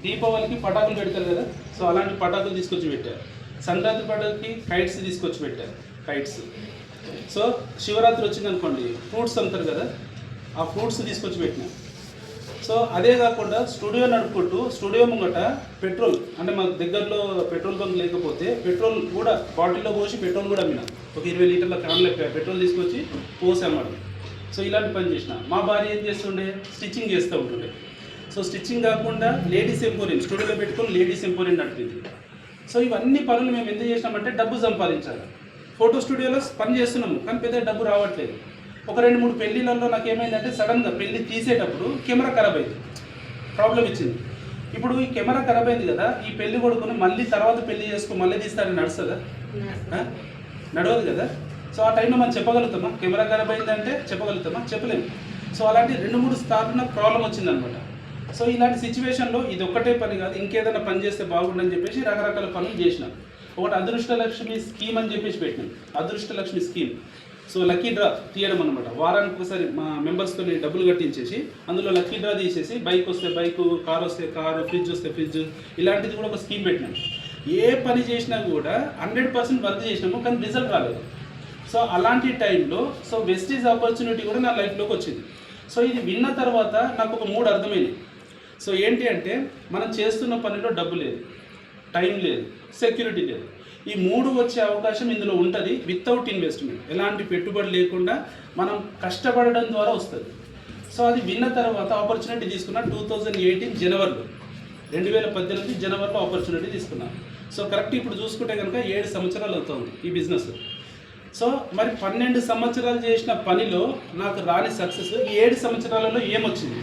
దీపావళికి పటాకులు పెడతారు కదా, సో అలాంటి పటాకులు తీసుకొచ్చి పెట్టారు. సంక్రాంతి పండుగకి కైట్స్ తీసుకొచ్చి పెట్టారు, కైట్స్. సో శివరాత్రి వచ్చింది అనుకోండి, ఫ్రూట్స్ అమ్ముతారు కదా, ఆ ఫ్రూట్స్ తీసుకొచ్చి పెట్టినా. సో అదే కాకుండా స్టూడియో నడుపుకుంటూ స్టూడియో ముంగట పెట్రోల్, అంటే మా దగ్గరలో పెట్రోల్ బంక్ లేకపోతే పెట్రోల్ కూడా బాటిల్లో పోసి పెట్రోల్ కూడా అమ్మినా. ఒక 20 లీటర్ల క్యాన్ల పెట్రోల్ తీసుకొచ్చి పోసి అమ్మడం. సో ఇలాంటి పని చేసిన. మా భార్య ఏం చేస్తుండే, స్టిచ్చింగ్ చేస్తూ ఉంటుండే. సో స్టిచ్చింగ్ కాకుండా లేడీస్ ఎంపోరియం స్టూడియోలో పెట్టుకొని లేడీస్ ఎంపోరియం నడిపింది. సో ఇవన్నీ పనులు మేము ఎందుకు చేసినామంటే డబ్బు సంపాదించాలి. ఫోటో స్టూడియోలో పని చేస్తున్నాము కానీ పెద్ద డబ్బు రావట్లేదు. ఒక 2-3 పెళ్ళిళ్ళల్లో నాకు ఏమైందంటే సడన్గా పెళ్ళి తీసేటప్పుడు కెమెరా ఖరాబ్ అయింది, ప్రాబ్లం ఇచ్చింది. ఇప్పుడు ఈ కెమెరా ఖరాబ్ అయింది కదా, ఈ పెళ్లి కొడుకుని మళ్ళీ తర్వాత పెళ్లి చేసుకో మళ్ళీ తీస్తారని నడుస్తుందా? నడవదు కదా. సో ఆ టైంలో మనం చెప్పగలుగుతామా కెమెరా ఖరాబ్ అయిందంటే? చెప్పగలుగుతామా? చెప్పలేము. సో అలాంటి 2-3 సార్లు నాకు ప్రాబ్లం వచ్చిందనమాట. సో ఇలాంటి సిచ్యువేషన్లో ఇది ఒక్కటే పని కాదు, ఇంకేదైనా పని చేస్తే బాగుండని చెప్పేసి రకరకాల పనులు చేసినాం. ఒకటి అదృష్టలక్ష్మి స్కీమ్ అని చెప్పేసి పెట్టినాం, అదృష్టలక్ష్మి స్కీమ్. సో లక్కీ డ్రా తీయడం అనమాట. వారానికి ఒకసారి మా మెంబర్స్తో డబ్బులు కట్టించేసి అందులో లక్కీ డ్రా తీసేసి బైక్ వస్తే బైకు, కార్ వస్తే కారు, ఫ్రిడ్జ్ వస్తే ఫ్రిడ్జ్, ఇలాంటిది కూడా ఒక స్కీమ్ పెట్టినాం. ఏ పని చేసినా కూడా 100% వర్క్ చేసినాము కానీ రిజల్ట్ రాలేదు. సో అలాంటి టైంలో సో వెస్టీజ్ ఆపర్చునిటీ కూడా నా లైఫ్లోకి వచ్చింది. సో ఇది విన్న తర్వాత నాకు ఒక 3 అర్థమైంది. సో ఏంటి అంటే మనం చేస్తున్న పనిలో డబ్బు లేదు, టైం లేదు, సెక్యూరిటీ లేదు. ఈ 3 వచ్చే అవకాశం ఇందులో ఉంటుంది వితౌట్ ఇన్వెస్ట్మెంట్, ఎలాంటి పెట్టుబడి లేకుండా మనం కష్టపడడం ద్వారా వస్తుంది. సో అది విన్న తర్వాత ఆపర్చునిటీ తీసుకున్నా 2018 జనవరిలో, 2018 జనవరిలో ఆపర్చునిటీ తీసుకున్నాను. సో కరెక్ట్ ఇప్పుడు చూసుకుంటే కనుక 7 సంవత్సరాలు అవుతుంది ఈ బిజినెస్. సో మరి 12 సంవత్సరాలు చేసిన పనిలో నాకు రాని సక్సెస్ ఈ 7 సంవత్సరాలలో ఏమొచ్చింది?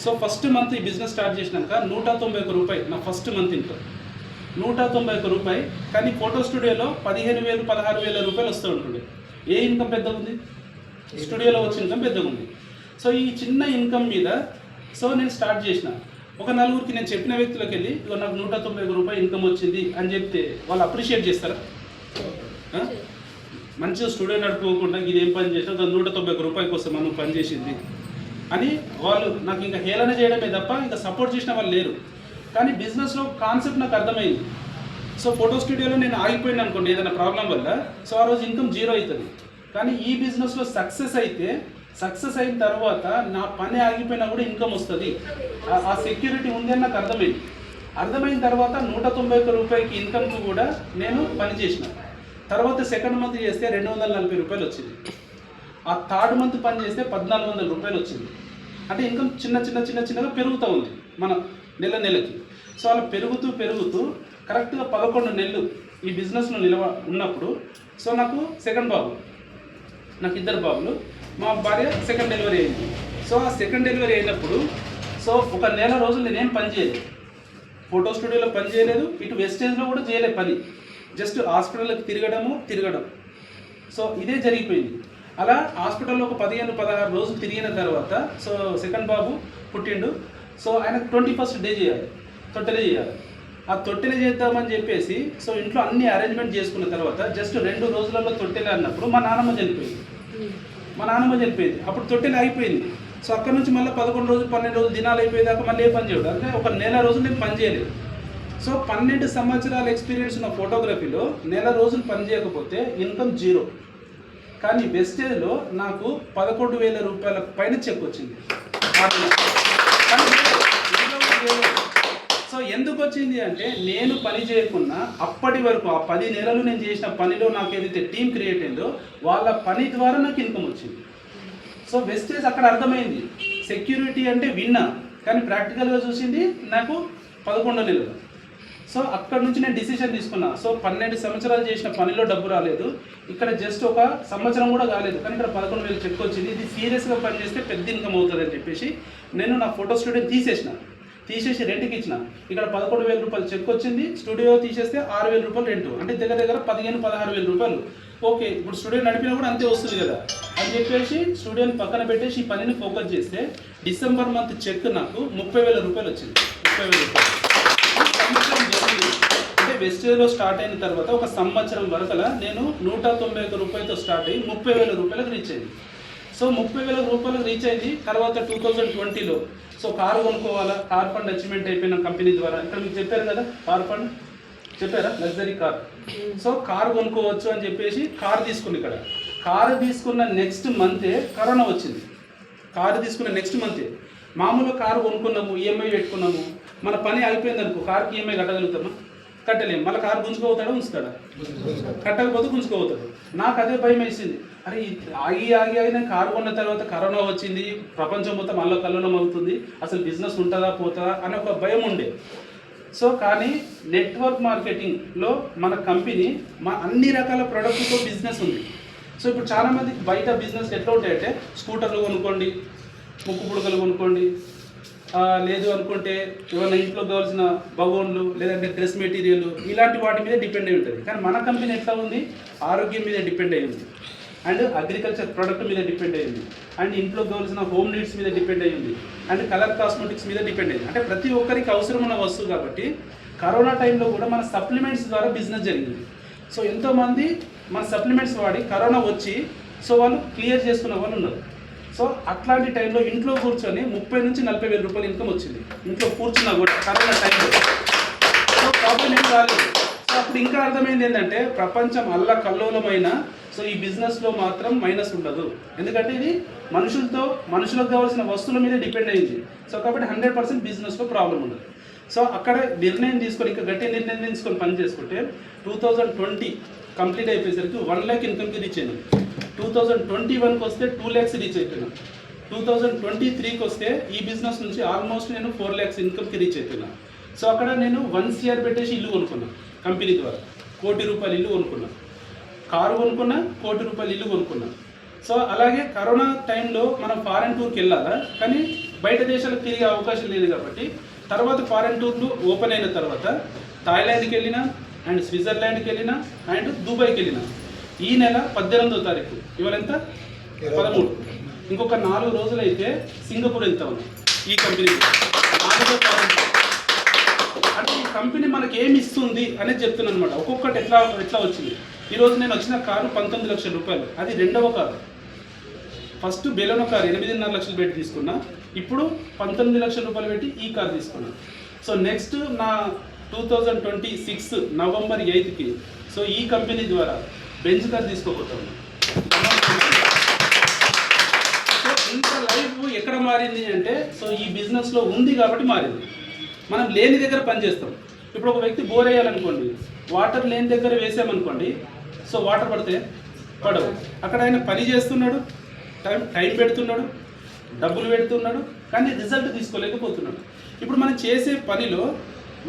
సో ఫస్ట్ మంత్ ఈ బిజినెస్ స్టార్ట్ చేసినాక 191 రూపాయలు నా ఫస్ట్ మంత్ ఇన్కమ్, 191 రూపాయలు. కానీ ఫోటో స్టూడియోలో 15,000 16,000 రూపాయలు వస్తూ ఉంటుంది. ఏ ఇన్కమ్ పెద్దగా ఉంది? స్టూడియోలో వచ్చే ఇన్కమ్ పెద్దగా ఉంది. సో ఈ చిన్న ఇన్కమ్ మీద సో నేను స్టార్ట్ చేసిన. ఒక 4గురికి నేను చెప్పిన వ్యక్తులకు వెళ్ళి నాకు 191 రూపాయలు ఇన్కమ్ వచ్చింది అని చెప్తే వాళ్ళు అప్రిషియేట్ చేస్తారా? మంచిగా స్టూడియో నడుపుకోకుండా ఇది ఏం పని చేసినా 191 రూపాయల కోసం మనం పని చేసింది అని వాళ్ళు నాకు ఇంకా హేళన చేయడమే తప్ప ఇంకా సపోర్ట్ చేసిన వాళ్ళు లేరు. కానీ బిజినెస్లో కాన్సెప్ట్ నాకు అర్థమైంది. సో ఫోటో స్టూడియోలో నేను ఆగిపోయినా అనుకోండి ఏదైనా ప్రాబ్లం వల్ల, సో ఆ రోజు ఇన్కమ్ 0 అవుతుంది. కానీ ఈ బిజినెస్లో సక్సెస్ అయితే, సక్సెస్ అయిన తర్వాత నా పని ఆగిపోయినా కూడా ఇన్కమ్ వస్తుంది, ఆ సెక్యూరిటీ ఉంది అని నాకు అర్థమైంది. అర్థమైన తర్వాత 191 రూపాయలకి ఇన్కమ్కి కూడా నేను పని చేసిన. తర్వాత సెకండ్ మంత్ చేస్తే 240 రూపాయలు వచ్చింది. ఆ థర్డ్ మంత్ పని చేస్తే 1,400 రూపాయలు వచ్చింది. అంటే ఇన్కమ్ చిన్నగా పెరుగుతూ ఉంది మన నెలకి. సో అలా పెరుగుతూ కరెక్ట్గా 11 నెలలు ఈ బిజినెస్లో ఉన్నప్పుడు సో నాకు సెకండ్ బాబు, నాకు 2 బాబులు, మా భార్య సెకండ్ డెలివరీ అయింది. సో ఆ సెకండ్ డెలివరీ అయినప్పుడు సో ఒక నెల రోజులు నేనేం పని చేయలేదు, ఫోటో స్టూడియోలో పని చేయలేదు, ఇటు వెస్టేజ్లో కూడా చేయలేదు పని, జస్ట్ హాస్పిటల్కి తిరగడం. సో ఇదే జరిగిపోయింది. అలా హాస్పిటల్లో ఒక 15-16 రోజులు తిరిగిన తర్వాత సో సెకండ్ బాబు పుట్టిండు. సో ఆయనకు 21st డే చేయాలి, తొట్టెలే చేయాలి. ఆ తొట్టెలే చేద్దామని చెప్పేసి సో ఇంట్లో అన్ని అరేంజ్మెంట్ చేసుకున్న తర్వాత జస్ట్ 2 రోజులలో తొట్టెలే అన్నప్పుడు మా నాన్నమ్మ చనిపోయింది. అప్పుడు తొట్టెలే అయిపోయింది. సో అక్కడ నుంచి మళ్ళీ 11 రోజులు 12 రోజులు దినాలు అయిపోయేదాకా మళ్ళీ ఏ పని చేయడం, అంటే ఒక నెల రోజులు నేను పని చేయలేదు. సో 12 సంవత్సరాల ఎక్స్పీరియన్స్ ఉన్న ఫోటోగ్రఫీలో నెల రోజులు పని చేయకపోతే ఇన్కమ్ 0. కానీ వెస్టేజ్లో నాకు 11,000 రూపాయల పైన చెక్ వచ్చింది. సో ఎందుకు వచ్చింది అంటే నేను పని చేయకుండా అప్పటి వరకు ఆ 10 నెలలు నేను చేసిన పనిలో నాకు ఏదైతే టీం క్రియేట్ అయిందో వాళ్ళ పని ద్వారా నాకు ఇన్కమ్ వచ్చింది. సో వెస్టేజ్ అక్కడ అర్థమైంది. సెక్యూరిటీ అంటే విన్నా, కానీ ప్రాక్టికల్గా చూసింది నాకు 11 నెలలు. సో అక్కడ నుంచి నేను డిసిషన్ తీసుకున్నా. సో 12 సంవత్సరాలు చేసిన పనిలో డబ్బు రాలేదు, ఇక్కడ జస్ట్ ఒక సంవత్సరం కూడా కాలేదు, కానీ ఇక్కడ 11,000 చెక్ వచ్చింది. ఇది సీరియస్గా పని చేస్తే పెద్ద ఇన్కమ్ అవుతుంది అని చెప్పేసి నేను నా ఫోటో స్టూడియో తీసేసి రెంట్కి ఇచ్చిన. ఇక్కడ 11,000 రూపాయలు చెక్ వచ్చింది, స్టూడియో తీసేస్తే 6,000 రూపాయలు రెంట్, అంటే దగ్గర 15,000-16,000 రూపాయలు. ఓకే, ఇప్పుడు స్టూడియో నడిపినా కూడా అంతే వస్తుంది కదా అని చెప్పేసి స్టూడియోని పక్కన పెట్టేసి ఈ పనిని ఫోకస్ చేస్తే డిసెంబర్ మంత్ చెక్ నాకు 30,000 రూపాయలు వచ్చింది. 30,000 రూపాయలు అంటే వెస్టేజ్లో స్టార్ట్ అయిన తర్వాత ఒక సంవత్సరం వరకలా నేను 191 రూపాయలతో స్టార్ట్ అయ్యి 30,000 రూపాయలకు రీచ్ అయింది. సో 30,000 రూపాయలకు రీచ్ అయింది. తర్వాత 2020లో సో కారు కొనుక్కోవాలా, కార్ ఫండ్ అచీవ్మెంట్ అయిపోయిన కంపెనీ ద్వారా, ఇక్కడ మీకు చెప్పారు కదా కార్ ఫండ్ చెప్పారా, లగ్జరీ కార్. సో కారు కొనుక్కోవచ్చు అని చెప్పేసి కారు తీసుకుంది. ఇక్కడ కారు తీసుకున్న నెక్స్ట్ మంతే కరోనా వచ్చింది. కారు తీసుకున్న నెక్స్ట్ మంతే మామూలుగా కారు కొనుక్కున్నాము, ఈఎంఐ పెట్టుకున్నాము, మన పని అయిపోయింది అనుకో, కారుకి ఈఎంఐ కట్టగలుగుతామా? కట్టలేము. మళ్ళీ కారు గుంజుకోవుతాడా, ఉంచుతాడా? కట్టకపోతే గుంజుకోవుతాడు. నాకు అదే భయం వేసింది, అరే ఆగి నేను కారు కొన్న తర్వాత కరోనా వచ్చింది, ప్రపంచం మొత్తం అల్లకల్లోలం అవుతుంది, అసలు బిజినెస్ ఉంటుందా పోతుందా అనే ఒక భయం ఉండే. సో కానీ నెట్వర్క్ మార్కెటింగ్లో మన కంపెనీ అన్ని రకాల ప్రొడక్ట్తో బిజినెస్ ఉంది. సో ఇప్పుడు చాలామందికి బయట బిజినెస్ ఎట్లా ఉంటాయంటే, స్కూటర్లు కొనుక్కోండి, ముక్కు పుడకలు కొనుక్కోండి, లేదు అనుకుంటే ఏమైనా ఇంట్లో కావాల్సిన బగోన్లు లేదంటే డ్రెస్ మెటీరియల్ ఇలాంటి వాటి మీద డిపెండ్ అయి ఉంటుంది. కానీ మన కంపెనీ ఎట్లా ఉంది, ఆరోగ్యం మీద డిపెండ్ అయ్యి ఉంది, అండ్ అగ్రికల్చర్ ప్రోడక్ట్ మీద డిపెండ్ అయ్యింది, అండ్ ఇంట్లో కావాల్సిన హోమ్ నీడ్స్ మీద డిపెండ్ అయ్యింది, అండ్ కలర్ కాస్మెటిక్స్ మీద డిపెండ్ అయ్యింది. అంటే ప్రతి ఒక్కరికి అవసరం ఉన్న వస్తువు కాబట్టి కరోనా టైంలో కూడా మన సప్లిమెంట్స్ ద్వారా బిజినెస్ జరిగింది. సో ఎంతోమంది మన సప్లిమెంట్స్ వాడి కరోనా వచ్చి సో వాళ్ళు క్లియర్ చేసుకున్న వాళ్ళు ఉన్నారు. సో అట్లాంటి టైంలో ఇంట్లో కూర్చొని 30,000 నుంచి 40,000 రూపాయలు ఇన్కమ్ వచ్చింది, ఇంట్లో కూర్చున్నా కూడా కరోనా టైంలో. సో ప్రాబ్లం ఏం రాలేదు. సో అప్పుడు ఇంకా అర్థమైంది ఏంటంటే, ప్రపంచం అల్లకల్లోలమైన సో ఈ బిజినెస్లో మాత్రం మైనస్ ఉండదు, ఎందుకంటే ఇది మనుషులకు కావాల్సిన వస్తువుల మీద డిపెండ్ అయ్యింది. సో కాబట్టి 100% బిజినెస్లో ప్రాబ్లం ఉండదు. సో అక్కడ నిర్ణయం తీసుకొని, ఇంకా గట్టి నిర్ణయం తీసుకొని పని చేసుకుంటే 2020 కంప్లీట్ అయిపోయేసరికి 1 lakh ఇన్కమ్కి రీచ్ అయినాం. 2021కి వస్తే 2 lakhs రీచ్ అయిపోయినా. 2023కి వస్తే ఈ బిజినెస్ నుంచి ఆల్మోస్ట్ నేను 4 lakhs ఇన్కమ్కి రీచ్ అయిపోయినా. సో అక్కడ నేను 1 crore పెట్టేసి ఇల్లు కొనుక్కున్నా, కంపెనీ ద్వారా 1 కోటి రూపాయలు ఇల్లు కొనుక్కున్నా, కారు కొనుక్కున్నా, 1 కోటి రూపాయలు ఇల్లు కొనుక్కున్నా. సో అలాగే కరోనా టైంలో మనం ఫారెన్ టూర్కి వెళ్ళాలా, కానీ బయట దేశాలకు తిరిగే అవకాశం లేదు కాబట్టి తర్వాత ఫారెన్ టూర్లు ఓపెన్ అయిన తర్వాత థాయిలాండ్కి వెళ్ళినా, అండ్ స్విట్జర్లాండ్కి వెళ్ళినా, అండ్ దుబాయ్కి వెళ్ళినా. ఈ నెల 18వ తారీఖు, ఇవాళ ఎంత 13, ఇంకొక 4 రోజులైతే సింగపూర్ వెళ్తా ఉన్నాం ఈ కంపెనీ. 4వ తారీఖు అంటే ఈ కంపెనీ మనకి ఏమి ఇస్తుంది అనేది చెప్తున్నాను అనమాట. ఒక్కొక్కటి ఎట్లా వచ్చింది. ఈరోజు నేను వచ్చిన కారు 19 లక్షల రూపాయలు, అది 2వ కారు. ఫస్ట్ బెలోనో కారు 8.5 లక్షలు పెట్టి తీసుకున్నా, ఇప్పుడు 19 లక్షల రూపాయలు పెట్టి ఈ కారు తీసుకున్నా. సో నెక్స్ట్ నా 2026 November 8కి సో ఈ కంపెనీ ద్వారా బెంజ్ కార్ తీసుకోబోతాను. సో ఇంత లైఫ్ ఎక్కడ మారింది అంటే, సో ఈ బిజినెస్లో ఉంది కాబట్టి మారింది. మనం లేని దగ్గర పని చేస్తాం. ఇప్పుడు ఒక వ్యక్తి బోర్ వేయాలనుకోండి, వాటర్ లేని దగ్గర వేసామనుకోండి, సో వాటర్ పడితే పడవు. అక్కడ ఆయన పని చేస్తున్నాడు, టైం పెడుతున్నాడు, డబ్బులు పెడుతున్నాడు, కానీ రిజల్ట్ తీసుకోలేకపోతున్నాడు. ఇప్పుడు మనం చేసే పనిలో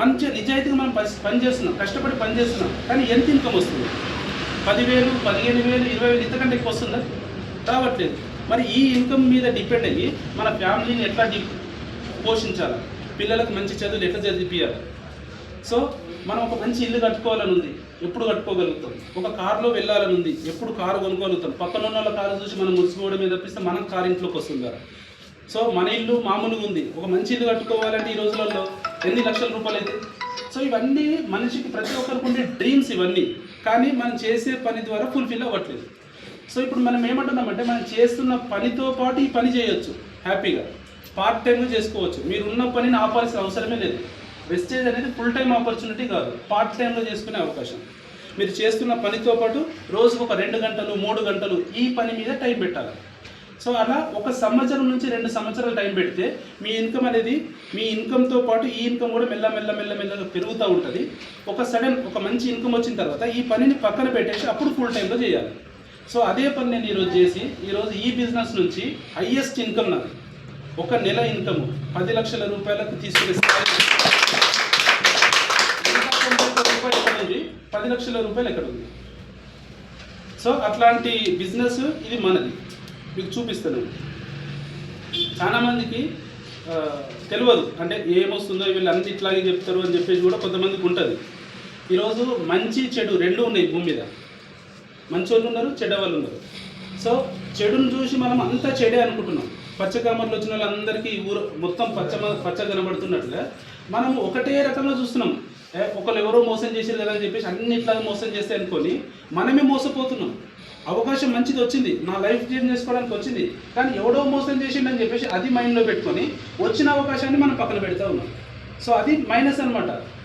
మంచి నిజాయితీగా మనం పని చేస్తున్నాం, కష్టపడి పని చేస్తున్నాం, కానీ ఎంత ఇన్కమ్ వస్తుంది? 10,000, 15,000, 20,000 ఇంతకంటే ఎక్కువ వస్తుందా? రావట్లేదు. మరి ఈ ఇన్కమ్ మీద డిపెండ్ అయ్యి మన ఫ్యామిలీని ఎట్లా పోషించాలి, పిల్లలకు మంచి చదువులు ఎట్లా చదివించాలి. సో మనం ఒక మంచి ఇల్లు కట్టుకోవాలని ఉంది, ఎప్పుడు కట్టుకోగలుగుతాం. ఒక కారులో వెళ్ళాలని ఉంది, ఎప్పుడు కారు కొనుక్కోగలుగుతాం. పక్కన ఉన్న వాళ్ళ కారు చూసి మనం మురిసిపోవడమే తప్పిస్తే మనం కారు ఇంట్లోకి వస్తుందా? సో మన ఇల్లు మామూలుగా ఉంది, ఒక మంచి ఇల్లు కట్టుకోవాలంటే ఈ రోజులలో ఎన్ని లక్షల రూపాయలు అయితే. సో ఇవన్నీ మనిషికి ప్రతి ఒక్కరికి ఉండే డ్రీమ్స్ ఇవన్నీ, కానీ మనం చేసే పని ద్వారా ఫుల్ఫిల్ అవ్వట్లేదు. సో ఇప్పుడు మనం ఏమంటున్నామంటే, మనం చేస్తున్న పనితో పాటు ఈ పని చేయొచ్చు, హ్యాపీగా పార్ట్ టైంగా చేసుకోవచ్చు. మీరు ఉన్న పనిని ఆపాల్సిన అవసరమే లేదు. వెస్టేజ్ అనేది ఫుల్ టైం ఆపర్చునిటీ కాదు, పార్ట్ టైంలో చేసుకునే అవకాశం. మీరు చేస్తున్న పనితో పాటు రోజుకు ఒక 2 గంటలు 3 గంటలు ఈ పని మీద టైం పెట్టాలి. సో అలా 1 సంవత్సరం నుంచి 2 సంవత్సరాలు టైం పెడితే మీ ఇన్కమ్ అనేది, మీ ఇన్కమ్తో పాటు ఈ ఇన్కమ్ కూడా మెల్లగా పెరుగుతూ ఉంటుంది. ఒక మంచి ఇన్కమ్ వచ్చిన తర్వాత ఈ పనిని పక్కన పెట్టేసి అప్పుడు ఫుల్ టైంలో చేయాలి. సో అదే పని నేను ఈరోజు చేసి, ఈరోజు ఈ బిజినెస్ నుంచి హైయెస్ట్ ఇన్కమ్ నాకు, ఒక నెల ఇన్కమ్ 10 లక్షల రూపాయలకు తీసుకునే స్థాయి. 10 లక్షల రూపాయలు ఎక్కడ ఉంది? సో అట్లాంటి బిజినెస్ ఇది మనది, మీకు చూపిస్తాను. చాలామందికి తెలియదు, అంటే ఏమొస్తుందో వీళ్ళు అన్ని ఇట్లాగే చెప్తారు అని చెప్పేసి కూడా కొంతమందికి ఉంటుంది. ఈరోజు మంచి చెడు 2 ఉన్నాయి భూమి మీద. మంచి వాళ్ళు ఉన్నారు, చెడ్డ వాళ్ళు ఉన్నారు. సో చెడును చూసి మనం అంతా చెడే అనుకుంటున్నాం. పచ్చకామర్లు వచ్చిన వాళ్ళందరికీ ఊరు మొత్తం పచ్చ కనబడుతున్నట్టుగా మనం ఒకటే రకంగా చూస్తున్నాం. ఒకళ్ళు ఎవరో మోసం చేసేది కదా అని చెప్పేసి అన్నిట్లాగా మోసం చేస్తే అనుకొని మనమే మోసపోతున్నాం. అవకాశం మంచిది వచ్చింది, నా లైఫ్ చేంజ్ చేసుకోవడానికి వచ్చింది, కానీ ఎవడో మోసం చేసిండని చెప్పేసి అది మైండ్లో పెట్టుకొని వచ్చిన అవకాశాన్ని మనం పక్కన పెడతా ఉన్నాం. సో అది మైనస్ అనమాట.